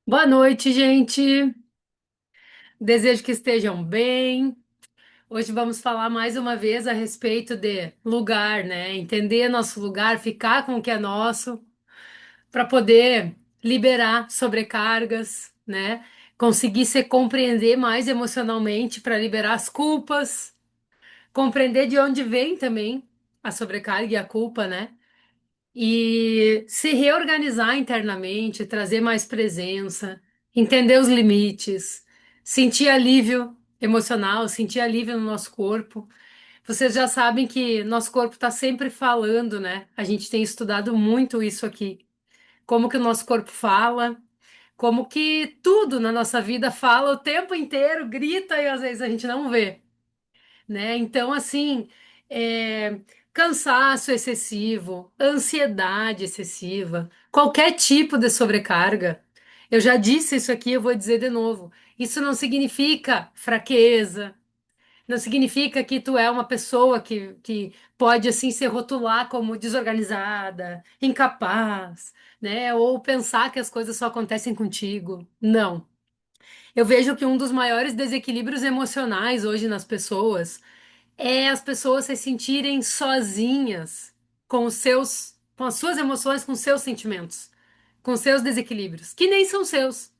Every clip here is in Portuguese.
Boa noite, gente. Desejo que estejam bem. Hoje vamos falar mais uma vez a respeito de lugar, né? Entender nosso lugar, ficar com o que é nosso, para poder liberar sobrecargas, né? Conseguir se compreender mais emocionalmente para liberar as culpas, compreender de onde vem também a sobrecarga e a culpa, né? E se reorganizar internamente, trazer mais presença, entender os limites, sentir alívio emocional, sentir alívio no nosso corpo. Vocês já sabem que nosso corpo está sempre falando, né? A gente tem estudado muito isso aqui. Como que o nosso corpo fala, como que tudo na nossa vida fala o tempo inteiro, grita e às vezes a gente não vê, né? Então, assim, é, cansaço excessivo, ansiedade excessiva, qualquer tipo de sobrecarga. Eu já disse isso aqui, eu vou dizer de novo. Isso não significa fraqueza, não significa que tu é uma pessoa que pode, assim, se rotular como desorganizada, incapaz, né? Ou pensar que as coisas só acontecem contigo. Não. Eu vejo que um dos maiores desequilíbrios emocionais hoje nas pessoas é as pessoas se sentirem sozinhas com as suas emoções, com os seus sentimentos, com os seus desequilíbrios, que nem são seus.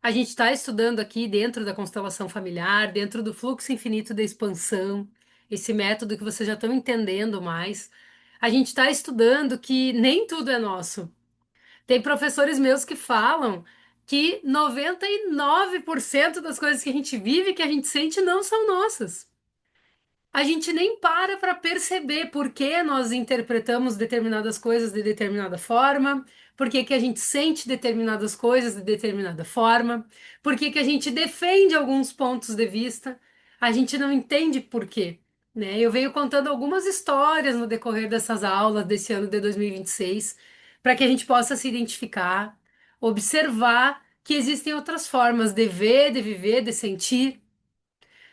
A gente está estudando aqui dentro da constelação familiar, dentro do fluxo infinito da expansão, esse método que vocês já estão entendendo mais. A gente está estudando que nem tudo é nosso. Tem professores meus que falam que 99% das coisas que a gente vive, que a gente sente, não são nossas. A gente nem para perceber por que nós interpretamos determinadas coisas de determinada forma, por que que a gente sente determinadas coisas de determinada forma, por que que a gente defende alguns pontos de vista, a gente não entende por quê, né? Eu venho contando algumas histórias no decorrer dessas aulas desse ano de 2026, para que a gente possa se identificar, observar que existem outras formas de ver, de viver, de sentir,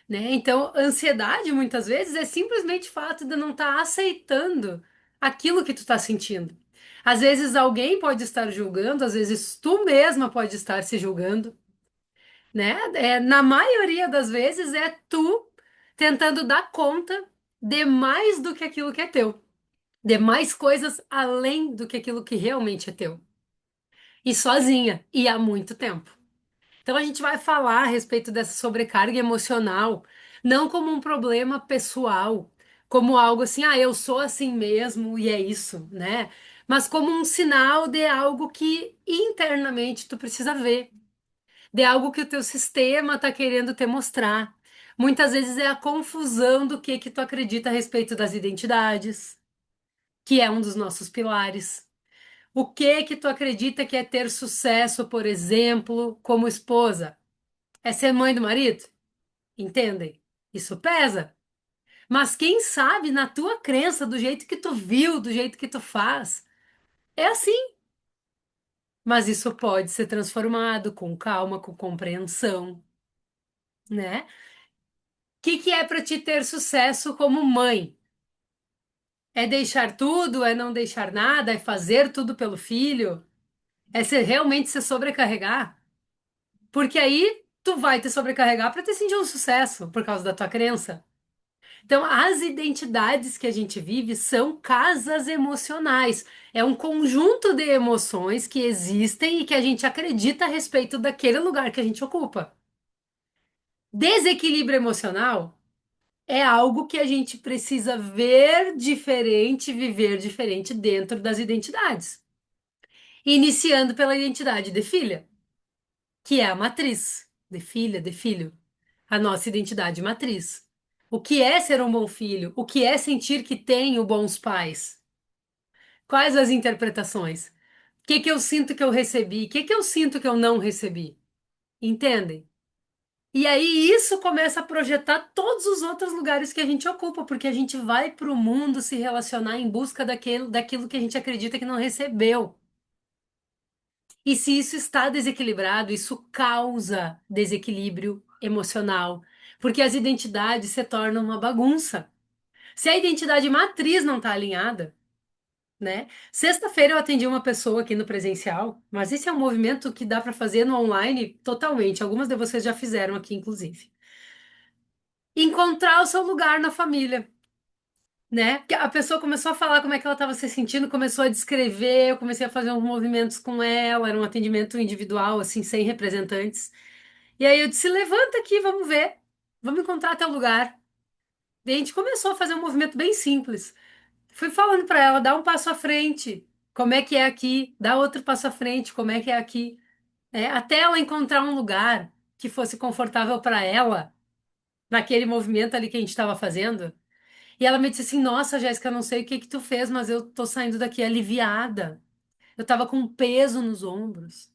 né? Então, ansiedade muitas vezes é simplesmente o fato de não estar aceitando aquilo que tu está sentindo. Às vezes alguém pode estar julgando, às vezes tu mesma pode estar se julgando, né? Na maioria das vezes é tu tentando dar conta de mais do que aquilo que é teu, de mais coisas além do que aquilo que realmente é teu. E sozinha, e há muito tempo. Então a gente vai falar a respeito dessa sobrecarga emocional, não como um problema pessoal, como algo assim, ah, eu sou assim mesmo e é isso, né? Mas como um sinal de algo que internamente tu precisa ver, de algo que o teu sistema tá querendo te mostrar. Muitas vezes é a confusão do que tu acredita a respeito das identidades, que é um dos nossos pilares. O que tu acredita que é ter sucesso, por exemplo, como esposa? É ser mãe do marido? Entendem? Isso pesa. Mas quem sabe na tua crença, do jeito que tu viu, do jeito que tu faz, é assim. Mas isso pode ser transformado com calma, com compreensão, né? O que é para te ter sucesso como mãe? É deixar tudo? É não deixar nada? É fazer tudo pelo filho? É realmente se sobrecarregar? Porque aí tu vai te sobrecarregar para te sentir um sucesso por causa da tua crença. Então, as identidades que a gente vive são casas emocionais. É um conjunto de emoções que existem e que a gente acredita a respeito daquele lugar que a gente ocupa. Desequilíbrio emocional é algo que a gente precisa ver diferente, viver diferente dentro das identidades. Iniciando pela identidade de filha, que é a matriz de filha, de filho, a nossa identidade matriz. O que é ser um bom filho? O que é sentir que tenho bons pais? Quais as interpretações? O que que eu sinto que eu recebi? O que que eu sinto que eu não recebi? Entendem? E aí isso começa a projetar todos os outros lugares que a gente ocupa, porque a gente vai para o mundo se relacionar em busca daquilo que a gente acredita que não recebeu. E se isso está desequilibrado, isso causa desequilíbrio emocional, porque as identidades se tornam uma bagunça. Se a identidade matriz não está alinhada, né? Sexta-feira eu atendi uma pessoa aqui no presencial, mas esse é um movimento que dá para fazer no online totalmente. Algumas de vocês já fizeram aqui, inclusive. Encontrar o seu lugar na família, né? Porque a pessoa começou a falar como é que ela estava se sentindo, começou a descrever, eu comecei a fazer uns movimentos com ela, era um atendimento individual, assim, sem representantes. E aí eu disse: levanta aqui, vamos ver, vamos encontrar teu lugar. E a gente começou a fazer um movimento bem simples. Fui falando para ela: dá um passo à frente, como é que é aqui, dá outro passo à frente, como é que é aqui. É, até ela encontrar um lugar que fosse confortável para ela, naquele movimento ali que a gente estava fazendo. E ela me disse assim: nossa, Jéssica, eu não sei o que que tu fez, mas eu tô saindo daqui aliviada. Eu tava com um peso nos ombros.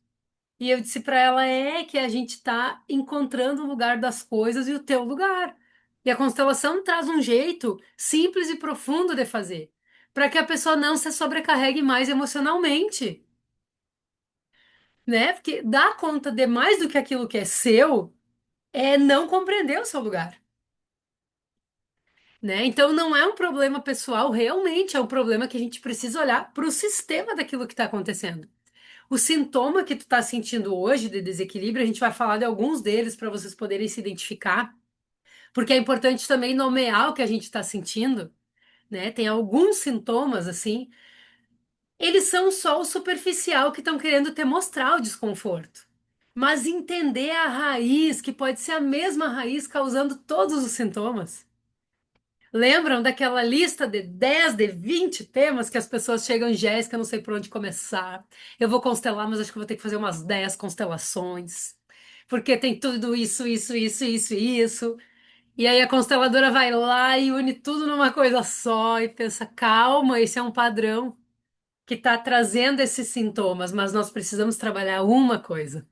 E eu disse para ela: é que a gente tá encontrando o lugar das coisas e o teu lugar. E a constelação traz um jeito simples e profundo de fazer, para que a pessoa não se sobrecarregue mais emocionalmente, né? Porque dar conta de mais do que aquilo que é seu é não compreender o seu lugar. Né? Então não é um problema pessoal, realmente é um problema que a gente precisa olhar para o sistema daquilo que está acontecendo. O sintoma que tu está sentindo hoje de desequilíbrio, a gente vai falar de alguns deles para vocês poderem se identificar, porque é importante também nomear o que a gente está sentindo, né? Tem alguns sintomas assim, eles são só o superficial que estão querendo te mostrar o desconforto. Mas entender a raiz, que pode ser a mesma raiz causando todos os sintomas. Lembram daquela lista de 10, de 20 temas que as pessoas chegam, Jéssica, não sei por onde começar. Eu vou constelar, mas acho que vou ter que fazer umas 10 constelações. Porque tem tudo isso, isso, isso, isso e isso. E aí a consteladora vai lá e une tudo numa coisa só e pensa: calma, esse é um padrão que está trazendo esses sintomas, mas nós precisamos trabalhar uma coisa.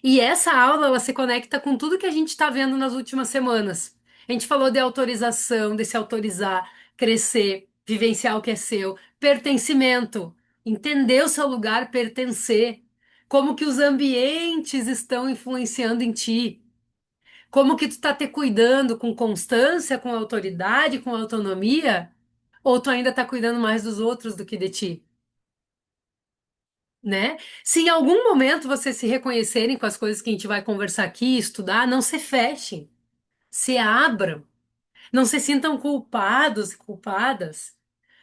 E essa aula, ela se conecta com tudo que a gente está vendo nas últimas semanas. A gente falou de autorização, de se autorizar, crescer, vivenciar o que é seu, pertencimento, entender o seu lugar, pertencer, como que os ambientes estão influenciando em ti, como que tu tá te cuidando com constância, com autoridade, com autonomia, ou tu ainda tá cuidando mais dos outros do que de ti, né? Se em algum momento vocês se reconhecerem com as coisas que a gente vai conversar aqui, estudar, não se fechem, se abram, não se sintam culpados e culpadas,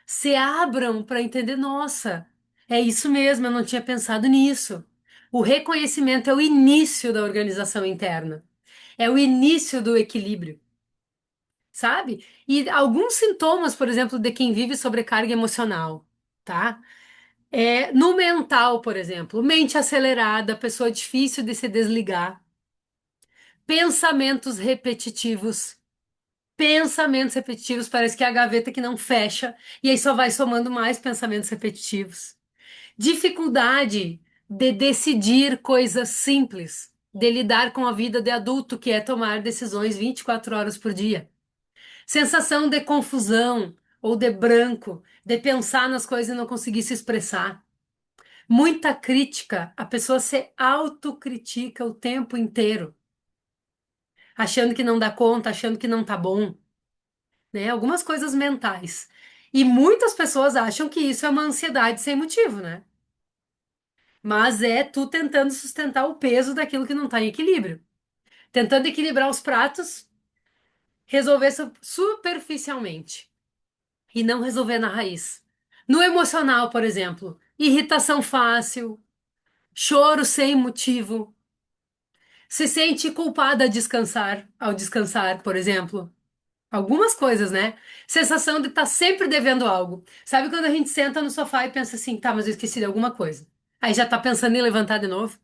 se abram para entender, nossa, é isso mesmo, eu não tinha pensado nisso. O reconhecimento é o início da organização interna, é o início do equilíbrio, sabe? E alguns sintomas, por exemplo, de quem vive sobrecarga emocional, tá? É, no mental, por exemplo, mente acelerada, pessoa difícil de se desligar, pensamentos repetitivos. Pensamentos repetitivos, parece que é a gaveta que não fecha, e aí só vai somando mais pensamentos repetitivos. Dificuldade de decidir coisas simples, de lidar com a vida de adulto, que é tomar decisões 24 horas por dia. Sensação de confusão ou de branco, de pensar nas coisas e não conseguir se expressar. Muita crítica, a pessoa se autocritica o tempo inteiro, achando que não dá conta, achando que não tá bom, né? Algumas coisas mentais. E muitas pessoas acham que isso é uma ansiedade sem motivo, né? Mas é tu tentando sustentar o peso daquilo que não tá em equilíbrio. Tentando equilibrar os pratos, resolver superficialmente e não resolver na raiz. No emocional, por exemplo, irritação fácil, choro sem motivo, se sente culpada ao descansar, por exemplo. Algumas coisas, né? Sensação de estar sempre devendo algo. Sabe quando a gente senta no sofá e pensa assim, tá, mas eu esqueci de alguma coisa. Aí já tá pensando em levantar de novo,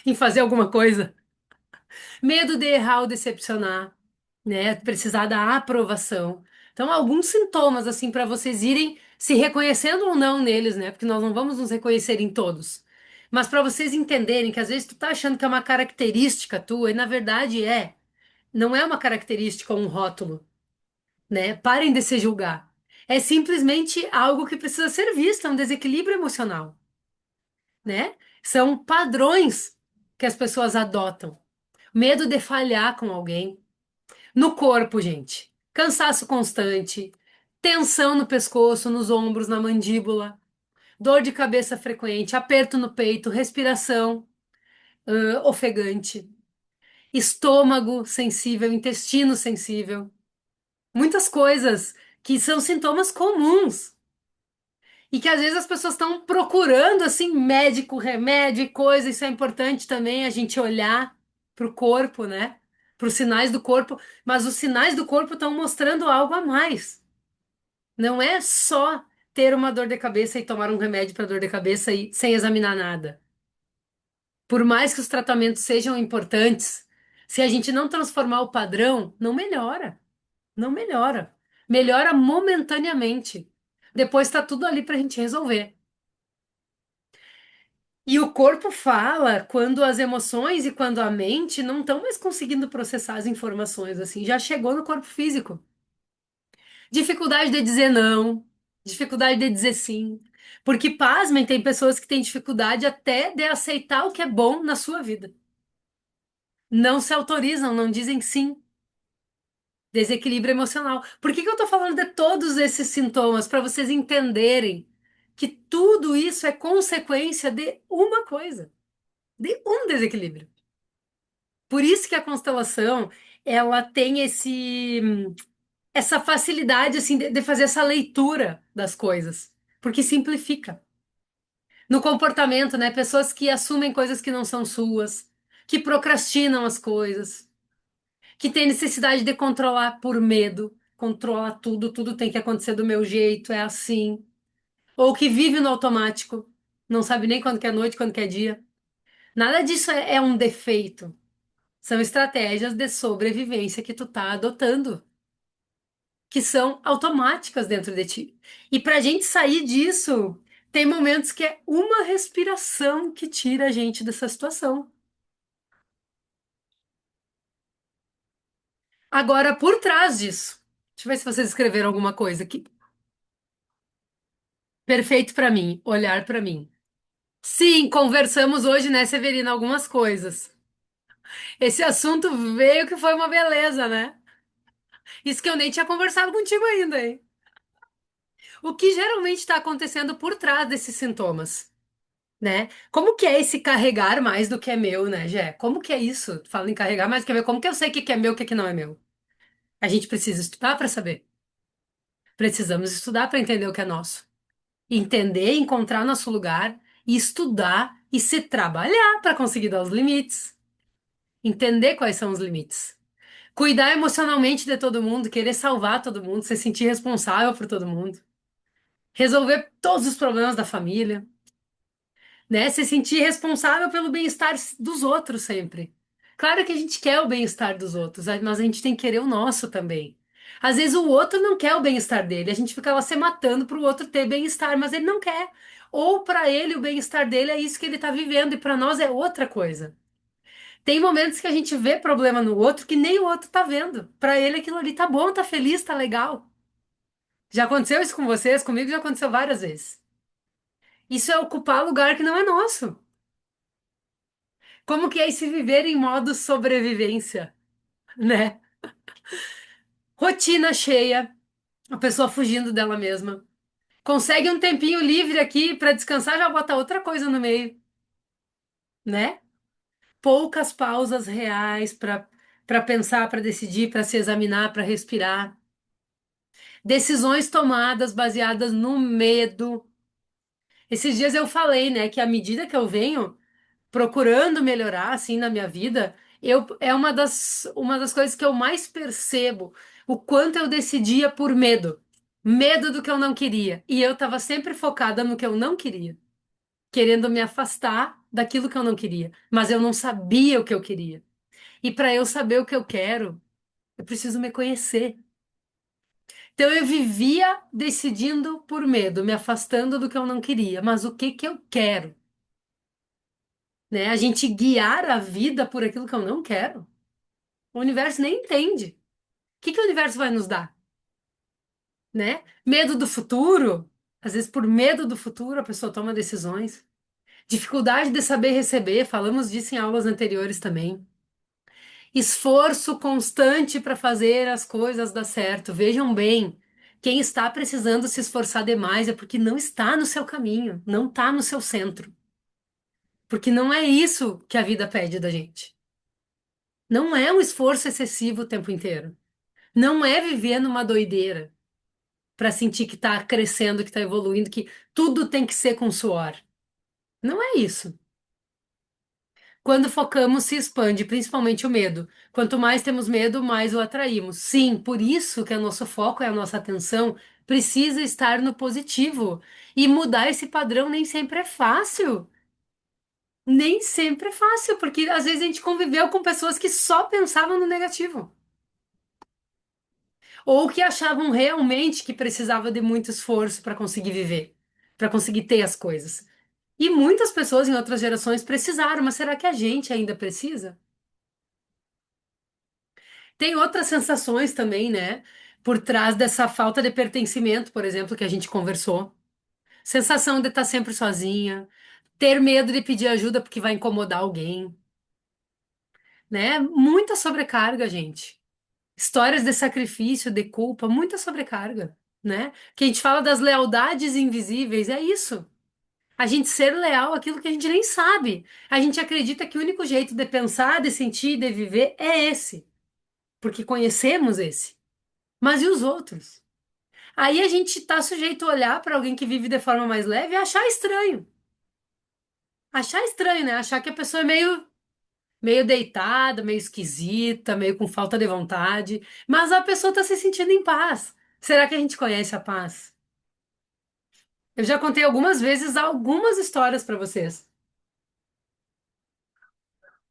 em fazer alguma coisa. Medo de errar ou decepcionar, né? Precisar da aprovação. Então, alguns sintomas, assim, para vocês irem se reconhecendo ou não neles, né? Porque nós não vamos nos reconhecer em todos. Mas para vocês entenderem que às vezes tu tá achando que é uma característica tua e na verdade é. Não é uma característica ou um rótulo, né? Parem de se julgar. É simplesmente algo que precisa ser visto, é um desequilíbrio emocional, né? São padrões que as pessoas adotam. Medo de falhar com alguém. No corpo, gente. Cansaço constante, tensão no pescoço, nos ombros, na mandíbula, dor de cabeça frequente, aperto no peito, respiração, ofegante, estômago sensível, intestino sensível. Muitas coisas que são sintomas comuns e que às vezes as pessoas estão procurando assim médico, remédio e coisa. Isso é importante também a gente olhar para o corpo, né? Para os sinais do corpo, mas os sinais do corpo estão mostrando algo a mais. Não é só ter uma dor de cabeça e tomar um remédio para dor de cabeça e sem examinar nada. Por mais que os tratamentos sejam importantes, se a gente não transformar o padrão, não melhora. Não melhora. Melhora momentaneamente. Depois está tudo ali para a gente resolver. E o corpo fala quando as emoções e quando a mente não estão mais conseguindo processar as informações assim. Já chegou no corpo físico. Dificuldade de dizer não, dificuldade de dizer sim. Porque, pasmem, tem pessoas que têm dificuldade até de aceitar o que é bom na sua vida. Não se autorizam, não dizem sim. Desequilíbrio emocional. Por que que eu tô falando de todos esses sintomas? Para vocês entenderem que tudo isso é consequência de uma coisa, de um desequilíbrio. Por isso que a constelação, ela tem essa facilidade assim de fazer essa leitura das coisas, porque simplifica. No comportamento, né? Pessoas que assumem coisas que não são suas, que procrastinam as coisas, que têm necessidade de controlar por medo, controla tudo, tudo tem que acontecer do meu jeito, é assim. Ou que vive no automático, não sabe nem quando que é noite, quando que é dia. Nada disso é um defeito. São estratégias de sobrevivência que tu tá adotando, que são automáticas dentro de ti. E pra gente sair disso, tem momentos que é uma respiração que tira a gente dessa situação. Agora, por trás disso, deixa eu ver se vocês escreveram alguma coisa aqui. Perfeito pra mim, olhar pra mim. Sim, conversamos hoje, né, Severina, algumas coisas. Esse assunto veio que foi uma beleza, né? Isso que eu nem tinha conversado contigo ainda, hein? O que geralmente está acontecendo por trás desses sintomas, né? Como que é esse carregar mais do que é meu, né, Gé? Como que é isso? Fala em carregar mais do que é meu. Como que eu sei o que que é meu e o que que não é meu? A gente precisa estudar para saber. Precisamos estudar para entender o que é nosso. Entender, encontrar nosso lugar e estudar e se trabalhar para conseguir dar os limites. Entender quais são os limites. Cuidar emocionalmente de todo mundo, querer salvar todo mundo, se sentir responsável por todo mundo. Resolver todos os problemas da família, né? Se sentir responsável pelo bem-estar dos outros sempre. Claro que a gente quer o bem-estar dos outros, mas a gente tem que querer o nosso também. Às vezes o outro não quer o bem-estar dele, a gente fica lá se matando para o outro ter bem-estar, mas ele não quer. Ou para ele o bem-estar dele é isso que ele está vivendo e para nós é outra coisa. Tem momentos que a gente vê problema no outro que nem o outro tá vendo. Para ele aquilo ali tá bom, tá feliz, tá legal. Já aconteceu isso com vocês? Comigo já aconteceu várias vezes. Isso é ocupar lugar que não é nosso. Como que é esse viver em modo sobrevivência, né? Rotina cheia, a pessoa fugindo dela mesma. Consegue um tempinho livre aqui para descansar, já bota outra coisa no meio, né? Poucas pausas reais para pensar, para decidir, para se examinar, para respirar. Decisões tomadas baseadas no medo. Esses dias eu falei, né, que à medida que eu venho procurando melhorar assim na minha vida, é uma das coisas que eu mais percebo o quanto eu decidia por medo, medo do que eu não queria, e eu estava sempre focada no que eu não queria, querendo me afastar daquilo que eu não queria, mas eu não sabia o que eu queria. E para eu saber o que eu quero, eu preciso me conhecer. Então eu vivia decidindo por medo, me afastando do que eu não queria, mas o que que eu quero? Né? A gente guiar a vida por aquilo que eu não quero. O universo nem entende. O que que o universo vai nos dar, né? Medo do futuro. Às vezes, por medo do futuro, a pessoa toma decisões. Dificuldade de saber receber, falamos disso em aulas anteriores também. Esforço constante para fazer as coisas dar certo. Vejam bem, Quem está precisando se esforçar demais é porque não está no seu caminho, não está no seu centro. Porque não é isso que a vida pede da gente. Não é um esforço excessivo o tempo inteiro. Não é viver numa doideira para sentir que está crescendo, que está evoluindo, que tudo tem que ser com suor. Não é isso. Quando focamos, se expande, principalmente o medo. Quanto mais temos medo, mais o atraímos. Sim, por isso que o nosso foco e a nossa atenção precisa estar no positivo. E mudar esse padrão nem sempre é fácil. Nem sempre é fácil, porque às vezes a gente conviveu com pessoas que só pensavam no negativo. Ou que achavam realmente que precisava de muito esforço para conseguir viver, para conseguir ter as coisas. E muitas pessoas em outras gerações precisaram, mas será que a gente ainda precisa? Tem outras sensações também, né? Por trás dessa falta de pertencimento, por exemplo, que a gente conversou. Sensação de estar sempre sozinha, ter medo de pedir ajuda porque vai incomodar alguém, né? Muita sobrecarga, gente. Histórias de sacrifício, de culpa, muita sobrecarga, né? Que a gente fala das lealdades invisíveis, é isso. A gente ser leal àquilo que a gente nem sabe. A gente acredita que o único jeito de pensar, de sentir, de viver é esse, porque conhecemos esse. Mas e os outros? Aí a gente tá sujeito a olhar para alguém que vive de forma mais leve e achar estranho. Achar estranho, né? Achar que a pessoa é meio deitada, meio esquisita, meio com falta de vontade, mas a pessoa tá se sentindo em paz. Será que a gente conhece a paz? Eu já contei algumas vezes algumas histórias para vocês.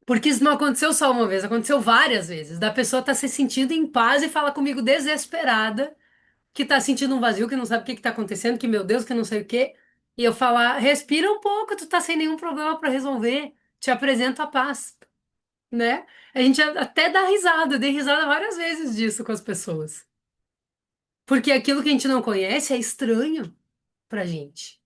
Porque isso não aconteceu só uma vez, aconteceu várias vezes. Da pessoa tá se sentindo em paz e fala comigo desesperada, que tá sentindo um vazio, que não sabe o que que tá acontecendo, que meu Deus, que não sei o quê. E eu falar, respira um pouco, tu tá sem nenhum problema para resolver. Te apresento a paz, né? A gente até dá risada, eu dei risada várias vezes disso com as pessoas. Porque aquilo que a gente não conhece é estranho pra gente.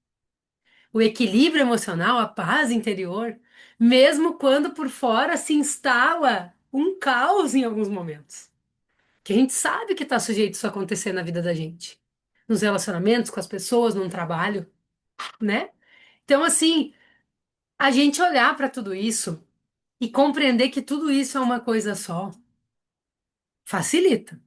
O equilíbrio emocional, a paz interior, mesmo quando por fora se instala um caos em alguns momentos. Que a gente sabe que está sujeito isso a acontecer na vida da gente. Nos relacionamentos com as pessoas, num trabalho, né? Então, assim, a gente olhar para tudo isso e compreender que tudo isso é uma coisa só, facilita.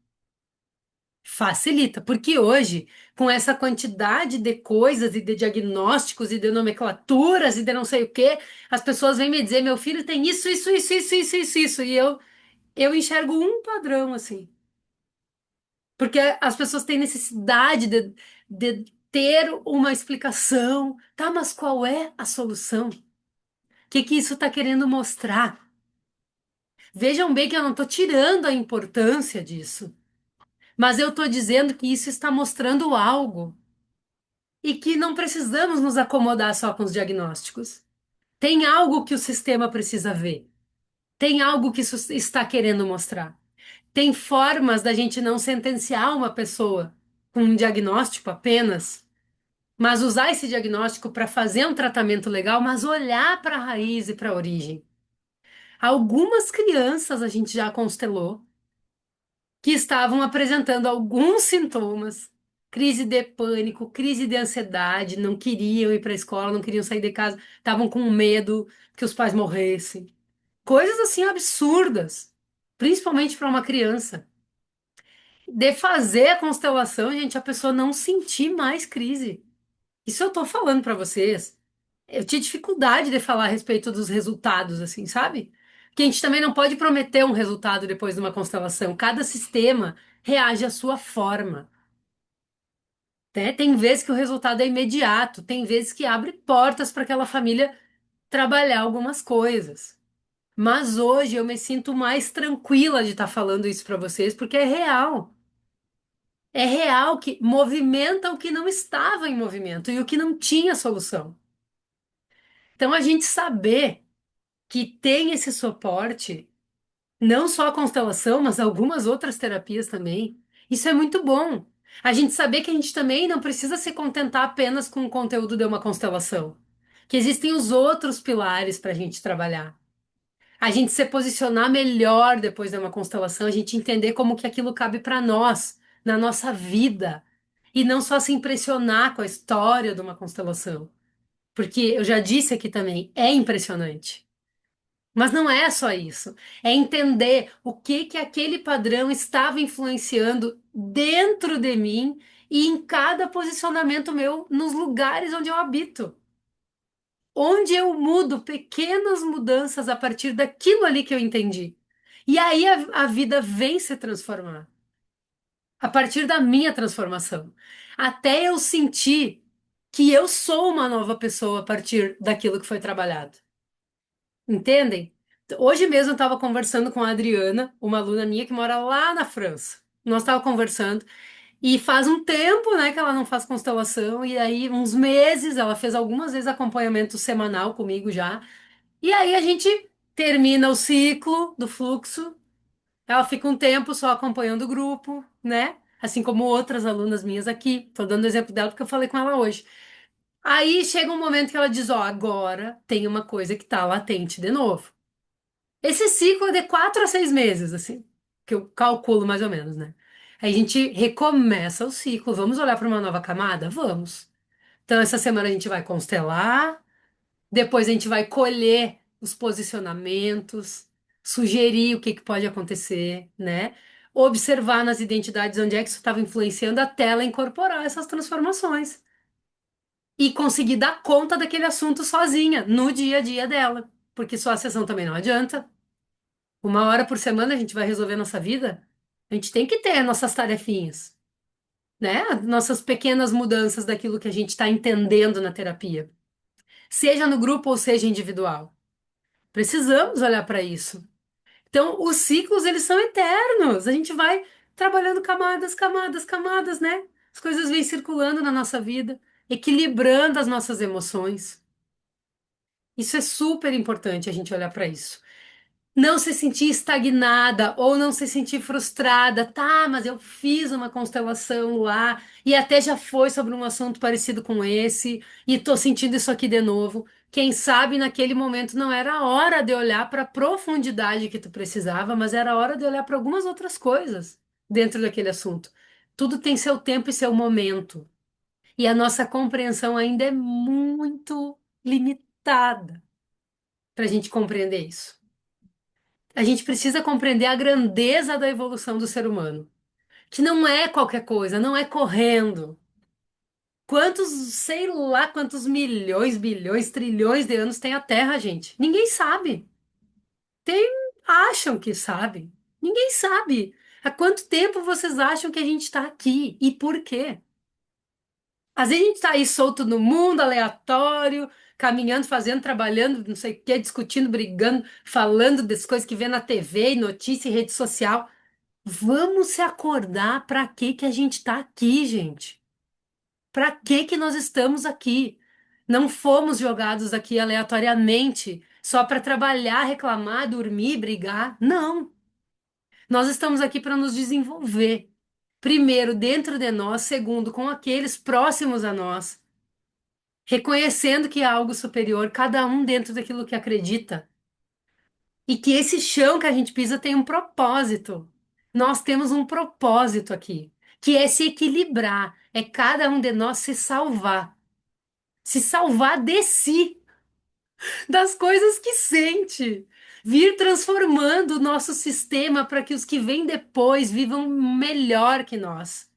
Facilita, porque hoje, com essa quantidade de coisas e de diagnósticos e de nomenclaturas e de não sei o quê, as pessoas vêm me dizer, meu filho tem isso, e eu enxergo um padrão, assim. Porque as pessoas têm necessidade de ter uma explicação. Tá, mas qual é a solução? O que que isso está querendo mostrar? Vejam bem que eu não estou tirando a importância disso, mas eu estou dizendo que isso está mostrando algo e que não precisamos nos acomodar só com os diagnósticos. Tem algo que o sistema precisa ver. Tem algo que isso está querendo mostrar. Tem formas da gente não sentenciar uma pessoa com um diagnóstico apenas, mas usar esse diagnóstico para fazer um tratamento legal, mas olhar para a raiz e para a origem. Algumas crianças a gente já constelou que estavam apresentando alguns sintomas, crise de pânico, crise de ansiedade, não queriam ir para a escola, não queriam sair de casa, estavam com medo que os pais morressem. Coisas assim absurdas, principalmente para uma criança. De fazer a constelação, gente, a pessoa não sentir mais crise. Isso eu tô falando para vocês. Eu tinha dificuldade de falar a respeito dos resultados, assim, sabe? Que a gente também não pode prometer um resultado depois de uma constelação. Cada sistema reage à sua forma, né? Tem vezes que o resultado é imediato, tem vezes que abre portas para aquela família trabalhar algumas coisas. Mas hoje eu me sinto mais tranquila de estar falando isso para vocês, porque é real. É real que movimenta o que não estava em movimento e o que não tinha solução. Então, a gente saber que tem esse suporte, não só a constelação, mas algumas outras terapias também, isso é muito bom. A gente saber que a gente também não precisa se contentar apenas com o conteúdo de uma constelação, que existem os outros pilares para a gente trabalhar. A gente se posicionar melhor depois de uma constelação, a gente entender como que aquilo cabe para nós, na nossa vida. e não só se impressionar com a história de uma constelação, porque eu já disse aqui também, é impressionante. Mas não é só isso. É entender o que que aquele padrão estava influenciando dentro de mim e em cada posicionamento meu nos lugares onde eu habito. Onde eu mudo pequenas mudanças a partir daquilo ali que eu entendi. E aí a vida vem se transformar. A partir da minha transformação. Até eu sentir que eu sou uma nova pessoa a partir daquilo que foi trabalhado. Entendem? Hoje mesmo eu estava conversando com a Adriana, uma aluna minha que mora lá na França. Nós estávamos conversando e faz um tempo, né, que ela não faz constelação e aí uns meses ela fez algumas vezes acompanhamento semanal comigo já. E aí a gente termina o ciclo do fluxo. Ela fica um tempo só acompanhando o grupo, né? Assim como outras alunas minhas aqui. Tô dando exemplo dela porque eu falei com ela hoje. Aí chega um momento que ela diz: Ó, agora tem uma coisa que tá latente de novo. Esse ciclo é de 4 a 6 meses, assim, que eu calculo mais ou menos, né? Aí a gente recomeça o ciclo. Vamos olhar para uma nova camada? Vamos. Então, essa semana a gente vai constelar, depois a gente vai colher os posicionamentos, sugerir o que que pode acontecer, né? Observar nas identidades onde é que isso estava influenciando até ela incorporar essas transformações e conseguir dar conta daquele assunto sozinha, no dia a dia dela. Porque só a sessão também não adianta. 1 hora por semana a gente vai resolver nossa vida? A gente tem que ter nossas tarefinhas, né? Nossas pequenas mudanças daquilo que a gente está entendendo na terapia, seja no grupo ou seja individual. Precisamos olhar para isso. Então, os ciclos, eles são eternos. A gente vai trabalhando camadas, camadas, camadas, né? As coisas vêm circulando na nossa vida, equilibrando as nossas emoções. Isso é super importante a gente olhar para isso. Não se sentir estagnada ou não se sentir frustrada. Tá, mas eu fiz uma constelação lá e até já foi sobre um assunto parecido com esse e tô sentindo isso aqui de novo. Quem sabe naquele momento não era a hora de olhar para a profundidade que tu precisava, mas era a hora de olhar para algumas outras coisas dentro daquele assunto. Tudo tem seu tempo e seu momento. E a nossa compreensão ainda é muito limitada para a gente compreender isso. A gente precisa compreender a grandeza da evolução do ser humano, que não é qualquer coisa, não é correndo. Quantos, sei lá, quantos milhões, bilhões, trilhões de anos tem a Terra, gente? Ninguém sabe. Tem, acham que sabe. Ninguém sabe. Há quanto tempo vocês acham que a gente está aqui e por quê? Às vezes a gente está aí solto no mundo, aleatório, caminhando, fazendo, trabalhando, não sei o quê, discutindo, brigando, falando das coisas que vê na TV, notícia e rede social. Vamos se acordar para que que a gente está aqui, gente? Para que que nós estamos aqui? Não fomos jogados aqui aleatoriamente só para trabalhar, reclamar, dormir, brigar. Não. Nós estamos aqui para nos desenvolver. Primeiro, dentro de nós, segundo, com aqueles próximos a nós, reconhecendo que há algo superior, cada um dentro daquilo que acredita. E que esse chão que a gente pisa tem um propósito. Nós temos um propósito aqui, que é se equilibrar, é cada um de nós se salvar de si, das coisas que sente, vir transformando o nosso sistema para que os que vêm depois vivam melhor que nós.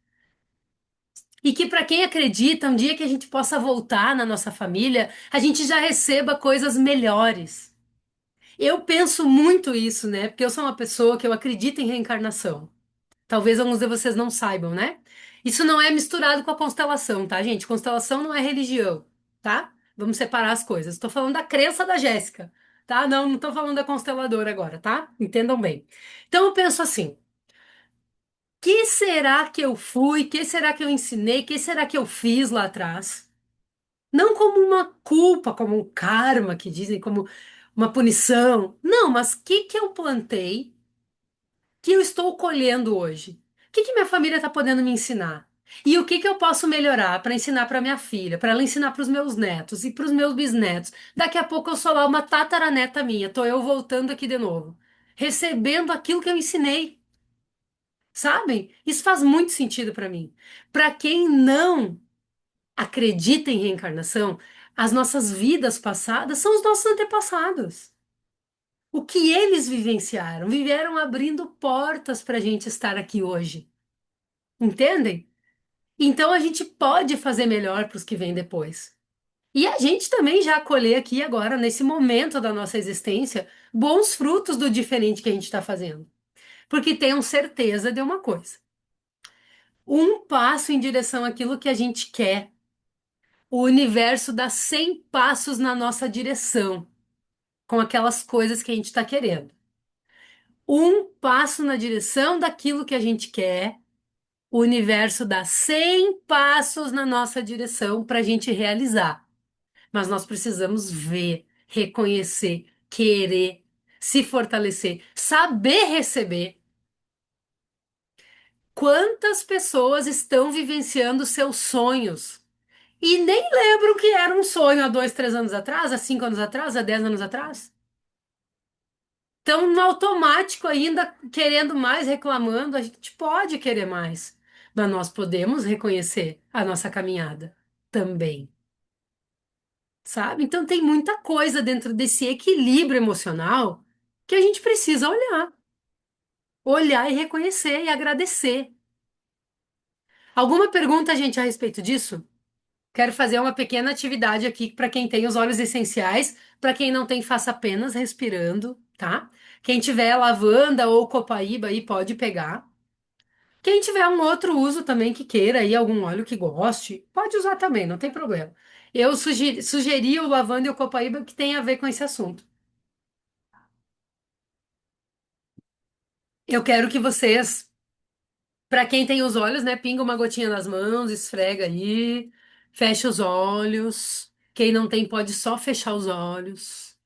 E que para quem acredita, um dia que a gente possa voltar na nossa família, a gente já receba coisas melhores. Eu penso muito isso, né? Porque eu sou uma pessoa que eu acredito em reencarnação. Talvez alguns de vocês não saibam, né? Isso não é misturado com a constelação, tá, gente? Constelação não é religião, tá? Vamos separar as coisas. Estou falando da crença da Jéssica, tá? Não, não estou falando da consteladora agora, tá? Entendam bem. Então eu penso assim: que será que eu fui? Que será que eu ensinei? Que será que eu fiz lá atrás? Não como uma culpa, como um karma que dizem, como uma punição. Não, mas o que que eu plantei que eu estou colhendo hoje? O que que minha família está podendo me ensinar? E o que que eu posso melhorar para ensinar para minha filha, para ela ensinar para os meus netos e para os meus bisnetos? Daqui a pouco eu sou lá uma tataraneta minha, tô eu voltando aqui de novo, recebendo aquilo que eu ensinei. Sabem? Isso faz muito sentido para mim. Para quem não acredita em reencarnação, as nossas vidas passadas são os nossos antepassados. O que eles vivenciaram, viveram abrindo portas para a gente estar aqui hoje. Entendem? Então a gente pode fazer melhor para os que vêm depois. E a gente também já colher aqui agora, nesse momento da nossa existência, bons frutos do diferente que a gente está fazendo. Porque tenham certeza de uma coisa: um passo em direção àquilo que a gente quer, o universo dá 100 passos na nossa direção, com aquelas coisas que a gente está querendo. Um passo na direção daquilo que a gente quer, o universo dá 100 passos na nossa direção para a gente realizar. Mas nós precisamos ver, reconhecer, querer, se fortalecer, saber receber. Quantas pessoas estão vivenciando seus sonhos e nem lembram que era um sonho há 2, 3 anos atrás, há 5 anos atrás, há 10 anos atrás? Estão no automático ainda, querendo mais, reclamando. A gente pode querer mais, mas nós podemos reconhecer a nossa caminhada também, sabe? Então tem muita coisa dentro desse equilíbrio emocional que a gente precisa olhar, olhar e reconhecer e agradecer. Alguma pergunta, gente, a respeito disso? Quero fazer uma pequena atividade aqui para quem tem os óleos essenciais, para quem não tem, faça apenas respirando, tá? Quem tiver lavanda ou copaíba aí pode pegar. Quem tiver um outro uso também que queira aí, algum óleo que goste, pode usar também, não tem problema. Eu sugeri o lavanda e o copaíba que tem a ver com esse assunto. Eu quero que vocês, para quem tem os olhos, né, pinga uma gotinha nas mãos, esfrega aí, fecha os olhos. Quem não tem pode só fechar os olhos.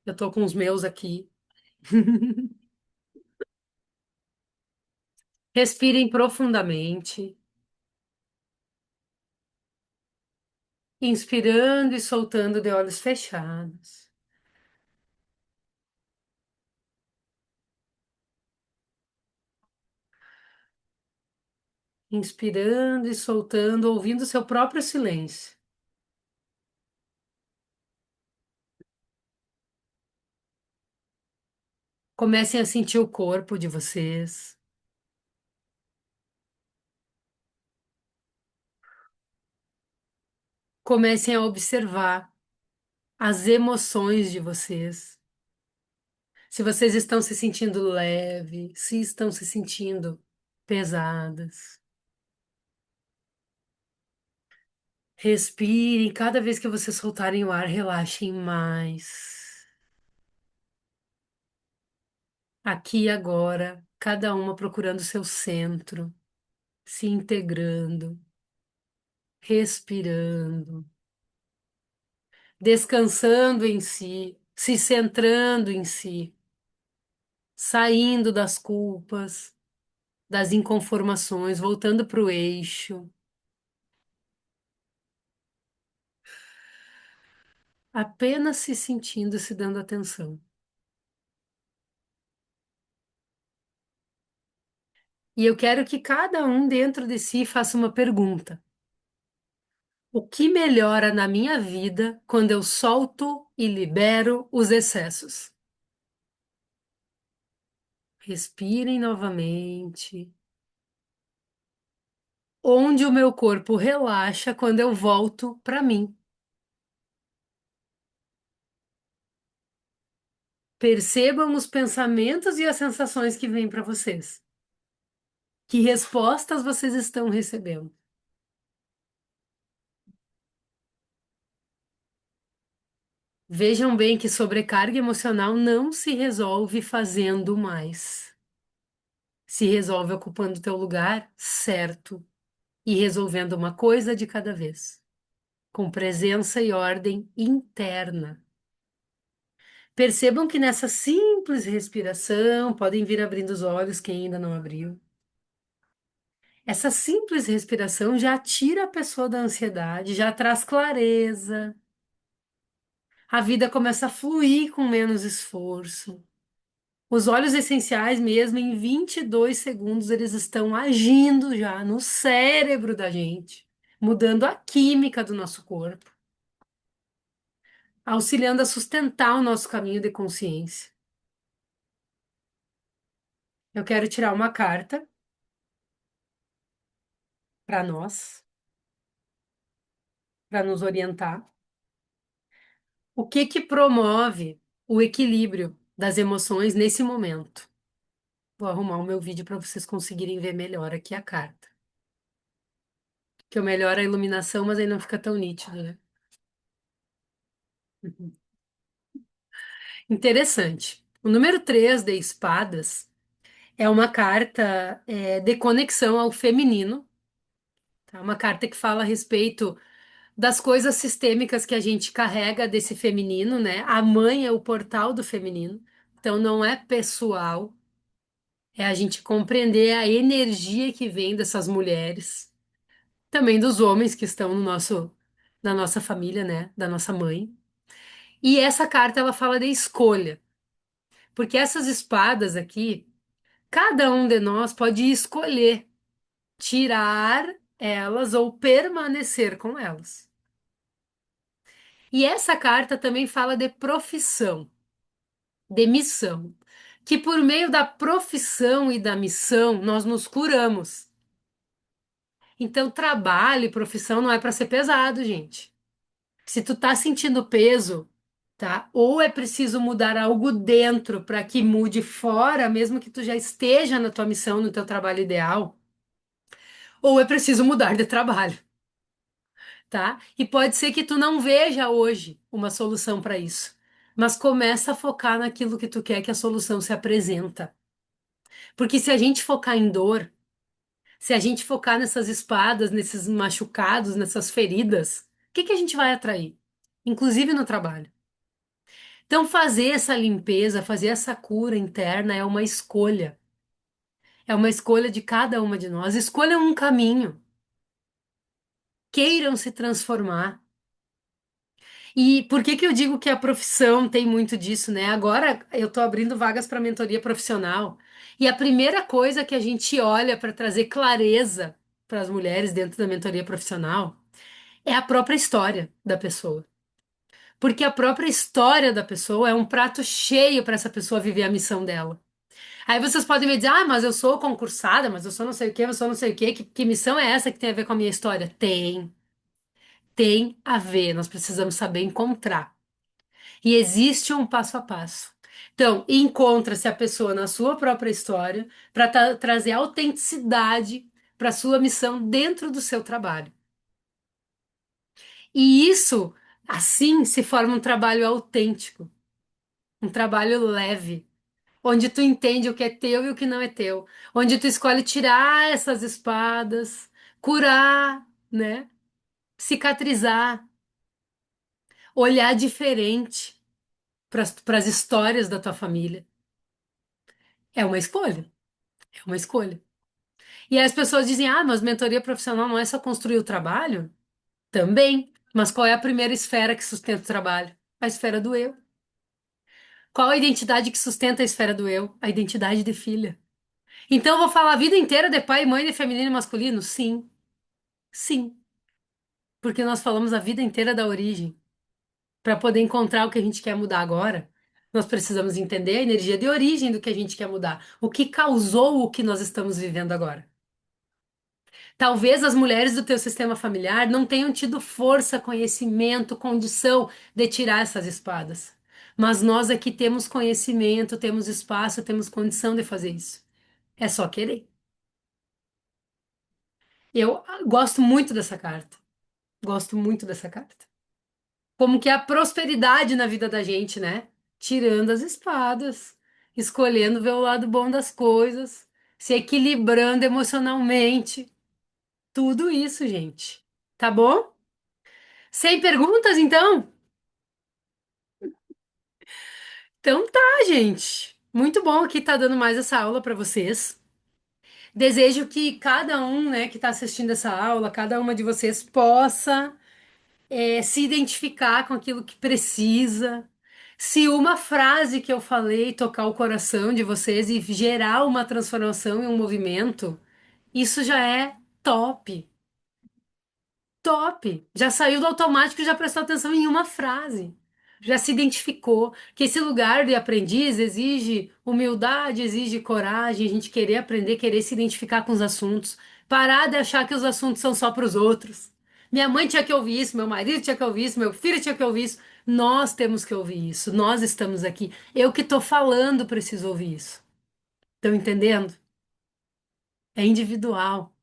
Eu tô com os meus aqui. Respirem profundamente, inspirando e soltando de olhos fechados. Inspirando e soltando, ouvindo seu próprio silêncio. Comecem a sentir o corpo de vocês. Comecem a observar as emoções de vocês. Se vocês estão se sentindo leve, se estão se sentindo pesadas. Respirem, cada vez que vocês soltarem o ar, relaxem mais. Aqui e agora, cada uma procurando seu centro, se integrando, respirando, descansando em si, se centrando em si, saindo das culpas, das inconformações, voltando para o eixo, apenas se sentindo, se dando atenção. E eu quero que cada um dentro de si faça uma pergunta. O que melhora na minha vida quando eu solto e libero os excessos? Respirem novamente. Onde o meu corpo relaxa quando eu volto para mim. Percebam os pensamentos e as sensações que vêm para vocês. Que respostas vocês estão recebendo? Vejam bem que sobrecarga emocional não se resolve fazendo mais. Se resolve ocupando o teu lugar certo e resolvendo uma coisa de cada vez, com presença e ordem interna. Percebam que nessa simples respiração, podem vir abrindo os olhos quem ainda não abriu. Essa simples respiração já tira a pessoa da ansiedade, já traz clareza. A vida começa a fluir com menos esforço. Os óleos essenciais mesmo, em 22 segundos, eles estão agindo já no cérebro da gente, mudando a química do nosso corpo, auxiliando a sustentar o nosso caminho de consciência. Eu quero tirar uma carta para nós, para nos orientar. O que que promove o equilíbrio das emoções nesse momento? Vou arrumar o meu vídeo para vocês conseguirem ver melhor aqui a carta. Que eu melhoro a iluminação, mas aí não fica tão nítido, né? Uhum. Interessante. O número 3 de espadas é uma carta de conexão ao feminino, tá? Uma carta que fala a respeito das coisas sistêmicas que a gente carrega desse feminino, né? A mãe é o portal do feminino, então não é pessoal, é a gente compreender a energia que vem dessas mulheres, também dos homens que estão no nosso, na nossa família, né? Da nossa mãe. E essa carta ela fala de escolha, porque essas espadas aqui, cada um de nós pode escolher tirar elas ou permanecer com elas. E essa carta também fala de profissão, de missão, que por meio da profissão e da missão nós nos curamos. Então, trabalho e profissão não é para ser pesado, gente. Se tu tá sentindo peso, tá? Ou é preciso mudar algo dentro para que mude fora, mesmo que tu já esteja na tua missão, no teu trabalho ideal, ou é preciso mudar de trabalho, tá? E pode ser que tu não veja hoje uma solução para isso, mas começa a focar naquilo que tu quer que a solução se apresenta. Porque se a gente focar em dor, se a gente focar nessas espadas, nesses machucados, nessas feridas, o que que a gente vai atrair? Inclusive no trabalho. Então, fazer essa limpeza, fazer essa cura interna é uma escolha. É uma escolha de cada uma de nós. Escolham um caminho. Queiram se transformar. E por que que eu digo que a profissão tem muito disso, né? Agora eu estou abrindo vagas para mentoria profissional. E a primeira coisa que a gente olha para trazer clareza para as mulheres dentro da mentoria profissional é a própria história da pessoa. Porque a própria história da pessoa é um prato cheio para essa pessoa viver a missão dela. Aí vocês podem me dizer, ah, mas eu sou concursada, mas eu sou não sei o quê, eu sou não sei o quê. Que missão é essa que tem a ver com a minha história? Tem a ver. Nós precisamos saber encontrar. E existe um passo a passo. Então, encontra-se a pessoa na sua própria história para trazer autenticidade para a sua missão dentro do seu trabalho. E isso, assim, se forma um trabalho autêntico, um trabalho leve, onde tu entende o que é teu e o que não é teu, onde tu escolhe tirar essas espadas, curar, né? Cicatrizar, olhar diferente para as histórias da tua família. É uma escolha, é uma escolha. E aí as pessoas dizem: "Ah, mas mentoria profissional não é só construir o trabalho?" Também. Mas qual é a primeira esfera que sustenta o trabalho? A esfera do eu. Qual a identidade que sustenta a esfera do eu? A identidade de filha. Então eu vou falar a vida inteira de pai e mãe, de feminino e masculino? Sim. Sim, porque nós falamos a vida inteira da origem. Para poder encontrar o que a gente quer mudar agora, nós precisamos entender a energia de origem do que a gente quer mudar, o que causou o que nós estamos vivendo agora. Talvez as mulheres do teu sistema familiar não tenham tido força, conhecimento, condição de tirar essas espadas. Mas nós aqui temos conhecimento, temos espaço, temos condição de fazer isso. É só querer. Eu gosto muito dessa carta. Gosto muito dessa carta. Como que é a prosperidade na vida da gente, né? Tirando as espadas, escolhendo ver o lado bom das coisas, se equilibrando emocionalmente. Tudo isso, gente. Tá bom? Sem perguntas, então? Então tá, gente. Muito bom aqui tá dando mais essa aula para vocês. Desejo que cada um, né, que está assistindo essa aula, cada uma de vocês possa se identificar com aquilo que precisa, Se uma frase que eu falei tocar o coração de vocês e gerar uma transformação e um movimento, isso já é top. Top! Já saiu do automático e já prestou atenção em uma frase. Já se identificou que esse lugar de aprendiz exige humildade, exige coragem, a gente querer aprender, querer se identificar com os assuntos, parar de achar que os assuntos são só para os outros. Minha mãe tinha que ouvir isso, meu marido tinha que ouvir isso, meu filho tinha que ouvir isso. Nós temos que ouvir isso, nós estamos aqui. Eu que estou falando preciso ouvir isso. Estão entendendo? É individual.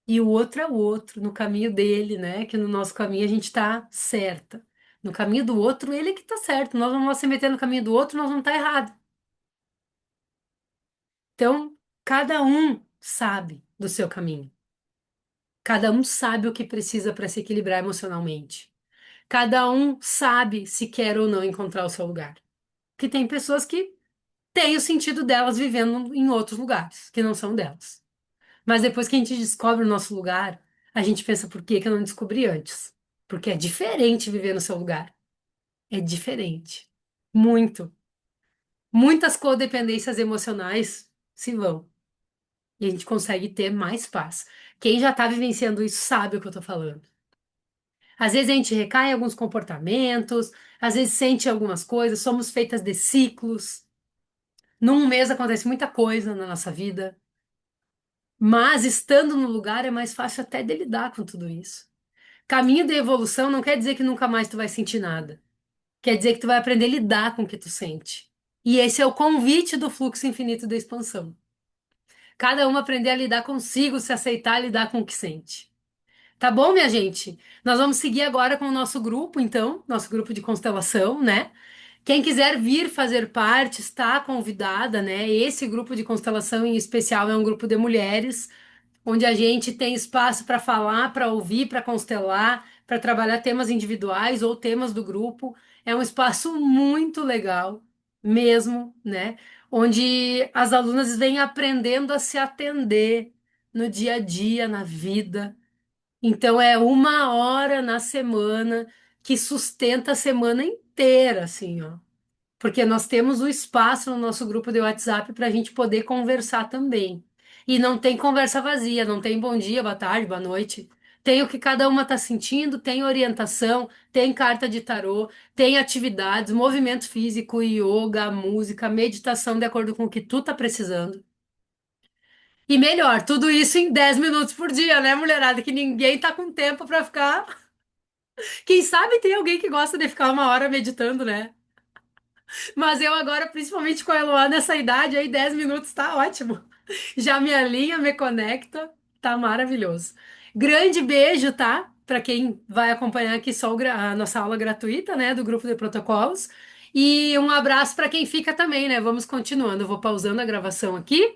E o outro é o outro, no caminho dele, né? Que no nosso caminho a gente tá certa. No caminho do outro, ele que tá certo. Nós vamos se meter no caminho do outro, nós vamos estar errado. Então, cada um sabe do seu caminho. Cada um sabe o que precisa para se equilibrar emocionalmente. Cada um sabe se quer ou não encontrar o seu lugar. Que tem pessoas que têm o sentido delas vivendo em outros lugares, que não são delas. Mas depois que a gente descobre o nosso lugar, a gente pensa, por que que eu não descobri antes? Porque é diferente viver no seu lugar. É diferente. Muito. Muitas codependências emocionais se vão. E a gente consegue ter mais paz. Quem já está vivenciando isso sabe o que eu tô falando. Às vezes a gente recai em alguns comportamentos, às vezes sente algumas coisas, somos feitas de ciclos. Num mês acontece muita coisa na nossa vida, mas estando no lugar é mais fácil até de lidar com tudo isso. Caminho de evolução não quer dizer que nunca mais tu vai sentir nada. Quer dizer que tu vai aprender a lidar com o que tu sente. E esse é o convite do fluxo infinito da expansão. Cada um aprender a lidar consigo, se aceitar, lidar com o que sente. Tá bom, minha gente? Nós vamos seguir agora com o nosso grupo, então, nosso grupo de constelação, né? Quem quiser vir fazer parte, está convidada, né? Esse grupo de constelação em especial é um grupo de mulheres onde a gente tem espaço para falar, para ouvir, para constelar, para trabalhar temas individuais ou temas do grupo. É um espaço muito legal, mesmo, né? Onde as alunas vêm aprendendo a se atender no dia a dia, na vida. Então, é 1 hora na semana que sustenta a semana inteira, assim, ó. Porque nós temos o espaço no nosso grupo de WhatsApp para a gente poder conversar também. E não tem conversa vazia, não tem bom dia, boa tarde, boa noite. Tem o que cada uma está sentindo, tem orientação, tem carta de tarô, tem atividades, movimento físico, yoga, música, meditação de acordo com o que tu tá precisando. E melhor, tudo isso em 10 minutos por dia, né, mulherada? Que ninguém tá com tempo para ficar. Quem sabe tem alguém que gosta de ficar 1 hora meditando, né? Mas eu agora, principalmente com a Eloá nessa idade, aí 10 minutos tá ótimo. Já me alinha, me conecta, tá maravilhoso. Grande beijo, tá? Para quem vai acompanhar aqui só a nossa aula gratuita, né, do grupo de protocolos. E um abraço para quem fica também, né? Vamos continuando. Eu vou pausando a gravação aqui.